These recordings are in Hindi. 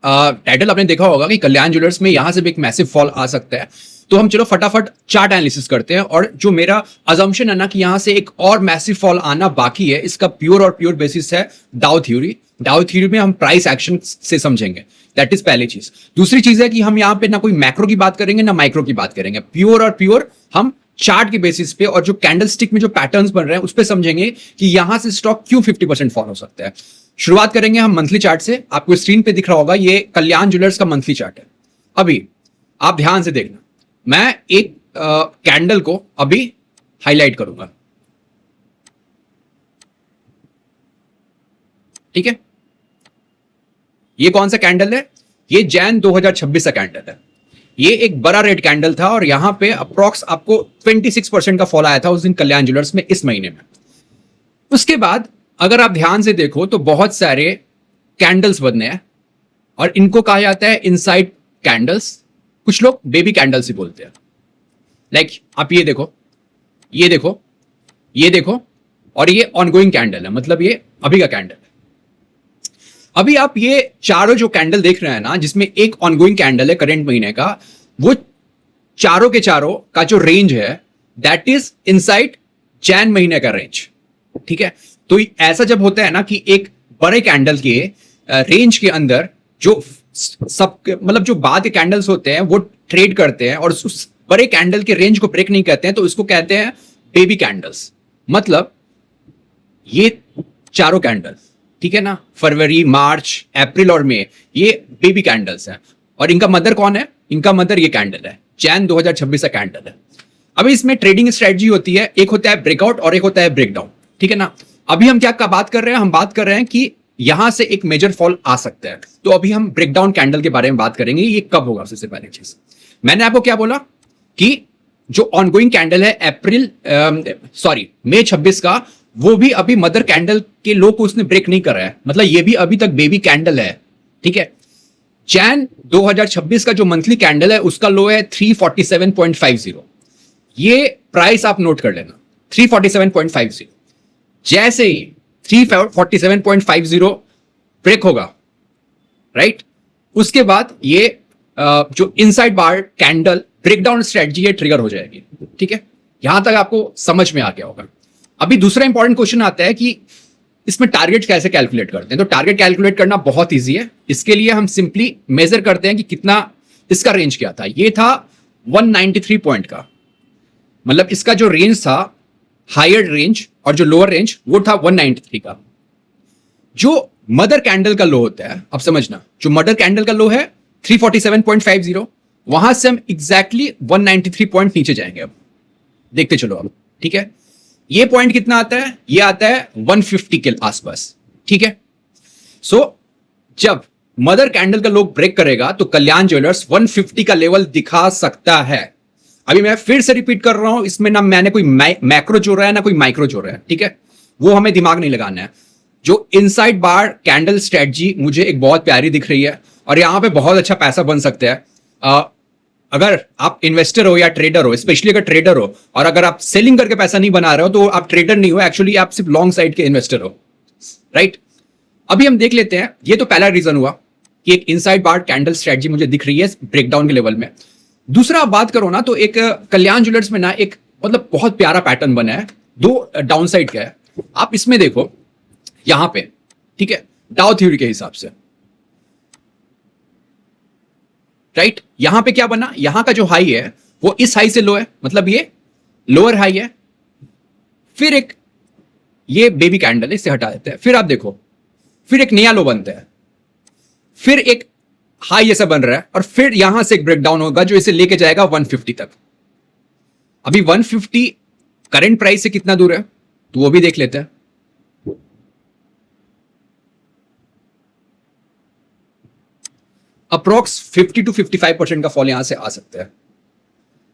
टाइटल आपने देखा होगा कि कल्याण ज्वेलर्स में यहां से भी एक मैसिव फॉल आ सकता है। तो हम चलो फटाफट चार्ट एनालिसिस करते हैं, और जो मेरा अजम्पशन है ना कि यहां से एक और मैसिव फॉल आना बाकी है, इसका प्योर और प्योर बेसिस है डाउ थ्योरी। डाउ थ्योरी में हम प्राइस एक्शन से समझेंगे, दैट इज पहली चीज। दूसरी चीज है कि हम यहां पे ना कोई मैक्रो की बात करेंगे ना माइक्रो की बात करेंगे, प्योर और प्योर हम चार्ट के बेसिस पे और जो कैंडलस्टिक में जो पैटर्न्स बन रहे हैं उस पे समझेंगे कि यहां से स्टॉक क्यों 50% फॉल हो सकता है। शुरुआत करेंगे हम मंथली चार्ट से। आपको स्क्रीन पे दिख रहा होगा, ये कल्याण ज्वेलर्स का मंथली चार्ट है। अभी आप ध्यान से देखना, मैं एक कैंडल को अभी हाईलाइट करूंगा, ठीक है। ये कौन सा कैंडल है? ये जैन 2026 का कैंडल है। ये एक बड़ा रेड कैंडल था और यहां पे अप्रॉक्स आपको 26% का फॉल आया था उस दिन कल्याण ज्वेलर्स में इस महीने में। उसके बाद अगर आप ध्यान से देखो तो बहुत सारे कैंडल्स बने हैं और इनको कहा जाता है इनसाइड कैंडल्स। कुछ लोग बेबी कैंडल्स ही बोलते हैं। लाइक आप ये देखो, ये देखो, ये देखो, और ये ऑनगोइंग कैंडल है, मतलब ये अभी का कैंडल है। अभी आप ये चारों जो कैंडल देख रहे हैं ना, जिसमें एक ऑनगोइंग कैंडल है करंट महीने का, वो चारों के चारों का जो रेंज है दैट इज इनसाइड जैन महीने का रेंज, ठीक है। तो ऐसा जब होता है ना कि एक बड़े कैंडल के रेंज के अंदर जो सब मतलब जो बाद के कैंडल्स होते हैं वो ट्रेड करते हैं और उस बड़े कैंडल के रेंज को ब्रेक नहीं करते हैं, तो इसको कहते हैं बेबी कैंडल्स। मतलब ये चारों कैंडल, ठीक है ना, फरवरी, मार्च, अप्रैल और मई, ये बेबी कैंडल्स हैं। और इनका मदर कौन है? इनका मदर ये कैंडल है, जैन 2026 का कैंडल है। अभी इसमें ट्रेडिंग स्ट्रेटजी होती है, एक होता है ब्रेकआउट और एक होता है ब्रेकडाउन, ठीक है ना। अभी हम क्या बात कर रहे हैं? हम बात कर रहे हैं कि यहां से एक मेजर फॉल आ सकता है। तो अभी हम ब्रेकडाउन कैंडल के बारे में बात करेंगे, ये कब होगा। सबसे पहले चीज मैंने आपको क्या बोला कि जो ऑनगोइंग कैंडल है मई 26 का, वो भी अभी मदर कैंडल के लो को उसने ब्रेक नहीं करा है, मतलब ये भी अभी तक बेबी कैंडल है, ठीक है। जैन 2026 का जो मंथली कैंडल है उसका लो है 347.50। ये प्राइस आप नोट कर लेना, 347.50। जैसे ही 347.50 ब्रेक होगा, राइट, उसके बाद ये जो इनसाइड बार कैंडल ब्रेकडाउन स्ट्रेटजी है ट्रिगर हो जाएगी, ठीक है। यहां तक आपको समझ में आ गया होगा। अभी दूसरा इंपॉर्टेंट क्वेश्चन आता है कि इसमें टारगेट कैसे कैलकुलेट करते हैं। तो टारगेट कैलकुलेट करना बहुत इजी है। इसके लिए हम सिंपली मेजर करते हैं कि कितना इसका रेंज क्या था। ये था 193 पॉइंट का, मतलब इसका जो रेंज था, हायर रेंज और जो लोअर रेंज, वो था 193 का। जो मदर कैंडल का लो होता है, अब समझना, जो मदर कैंडल का लो है 347.50, वहां से हम एग्जैक्टली 193 पॉइंट नीचे जाएंगे। अब देखते चलो अब, ठीक है। ये पॉइंट कितना आता है? ये आता है 150 के आसपास, ठीक है। सो जब मदर कैंडल का लो ब्रेक करेगा तो कल्याण ज्वेलर्स 150 का लेवल दिखा सकता है। अभी मैं फिर से रिपीट कर रहा हूं, इसमें ना मैंने कोई मैक्रो जोड़ा है ना कोई माइक्रो जोड़ा है, ठीक है। वो हमें दिमाग नहीं लगाना है। जो इनसाइड बार कैंडल स्ट्रेटजी मुझे एक बहुत प्यारी दिख रही है और यहां पे बहुत अच्छा पैसा बन सकता है। अगर आप इन्वेस्टर हो या ट्रेडर हो, स्पेशली अगर ट्रेडर हो, और अगर आप सेलिंग करके पैसा नहीं बना रहे हो तो आप ट्रेडर नहीं हो, एक्चुअली आप सिर्फ लॉन्ग साइड के इन्वेस्टर हो, राइट। अभी हम देख लेते हैं, ये तो पहला रीजन हुआ कि एक इनसाइड बार कैंडल स्ट्रेटजी मुझे दिख रही है ब्रेकडाउन के लेवल में। दूसरा आप बात करो ना तो एक कल्याण ज्वेलर्स में ना एक मतलब बहुत प्यारा पैटर्न बना है, दो डाउन साइड का है। आप इसमें देखो यहां पे, ठीक है, डाउ थ्योरी के हिसाब से, राइट। यहां पे क्या बना? यहां का जो हाई है वो इस हाई से लो है, मतलब ये लोअर हाई है। फिर एक ये बेबी कैंडल है, इसे हटा देते हैं। फिर आप देखो, फिर एक नया लो बनता है, फिर एक हाई ऐसा बन रहा है और फिर यहां से एक ब्रेकडाउन होगा जो इसे लेके जाएगा 150 तक। अभी 150 करंट प्राइस से कितना दूर है तो वो भी देख लेते हैं। अप्रोक्स 50 to 55% का फॉल यहां से आ सकता है।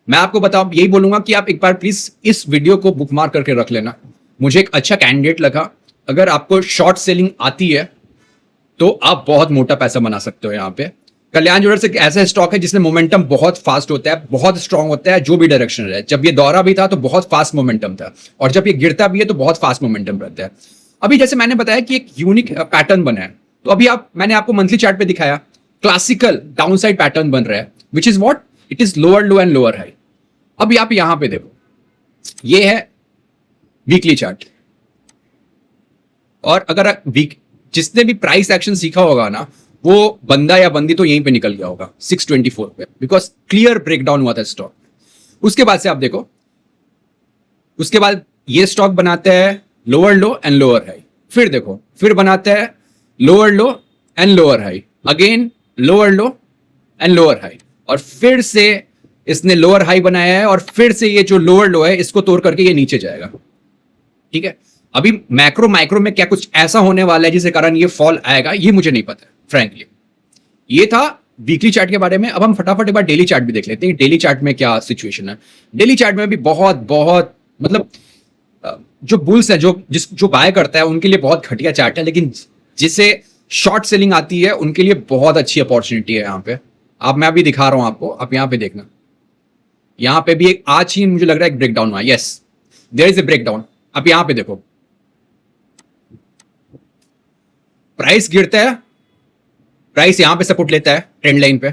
मैं आपको बताऊं, यही बोलूंगा कि आप एक बार प्लीज इस वीडियो को बुकमार्क करके रख लेना। मुझे एक अच्छा कैंडिडेट लगा। अगर आपको शॉर्ट सेलिंग आती है तो आप बहुत मोटा पैसा बना सकते हो। यहां पे कल्याण ज्वेलर्स एक ऐसा स्टॉक है जिसमें मोमेंटम बहुत फास्ट होता है, बहुत स्ट्रांग होता है, जो भी डायरेक्शन रहे। जब ये दौरा भी था तो बहुत फास्ट मोमेंटम था, और जब ये गिरता भी है तो बहुत फास्ट मोमेंटम रहता है। अभी जैसे मैंने बताया कि एक यूनिक पैटर्न बना है, तो अभी मैंने आपको मंथली चार्ट पे दिखाया क्लासिकल डाउनसाइड पैटर्न बन रहा है, which is what, it is lower low and lower high. अब आप यहां पे देखो, ये है वीकली चार्ट, और अगर वीक जिसने भी प्राइस एक्शन सीखा होगा ना, वो बंदा या बंदी तो यहीं पे निकल गया होगा 624 पे, बिकॉज क्लियर ब्रेकडाउन हुआ था स्टॉक। उसके बाद से आप देखो, उसके बाद ये स्टॉक बनाते हैं lower low and lower high, फिर देखो फिर बनाते हैं lower low and lower high, again lower low and lower high, और फिर से इसने लोअर हाई बनाया है, और फिर से ये जो लोअर लो है इसको तोड़ करके ये नीचे जाएगा। ठीक है, अभी मैक्रो माइक्रो में क्या कुछ ऐसा होने वाला है जिसके कारण ये फॉल आएगा, ये मुझे नहीं पता फ्रैंकली। ये था वीकली चार्ट के बारे में। अब हम फटाफट एक बार डेली चार्ट भी देख लेते हैं, डेली चार्ट में क्या सिचुएशन है। डेली चार्ट में भी बहुत बहुत मतलब जो बुल्स है, जो बाय करता है उनके लिए बहुत घटिया चार्ट है, लेकिन जिसे शॉर्ट सेलिंग आती है उनके लिए बहुत अच्छी अपॉर्चुनिटी है यहाँ पे। अब मैं अभी दिखा रहा हूं आपको, आप यहाँ पे देखना, यहाँ पे भी एक आज ही मुझे लग रहा है एक ब्रेकडाउन हुआ। Yes, there is a breakdown. अब यहाँ पे देखो, प्राइस गिरता है, प्राइस यहां पे सपोर्ट लेता है ट्रेंड लाइन पे,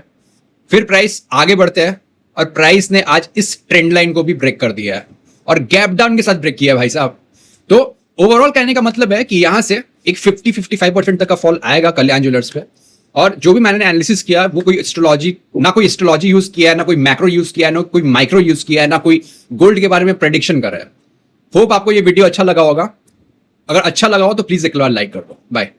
फिर प्राइस आगे बढ़ता है, और प्राइस ने आज इस ट्रेंड लाइन को भी ब्रेक कर दिया है और गैप डाउन के साथ ब्रेक किया है भाई साहब। तो ओवरऑल कहने का मतलब है कि यहां से एक 50-55% तक का फॉल आएगा कल्याण ज्वेलर्स पे। और जो भी मैंने एनालिसिस किया, वो कोई एस्ट्रोलॉजी यूज किया है, ना कोई मैक्रो यूज किया है, ना कोई माइक्रो यूज किया है, ना कोई गोल्ड के बारे में प्रेडिक्शन कर रहा है। होप आपको ये वीडियो अच्छा लगा होगा। अगर अच्छा लगा हो तो प्लीज एक बार लाइक कर दो। बाय।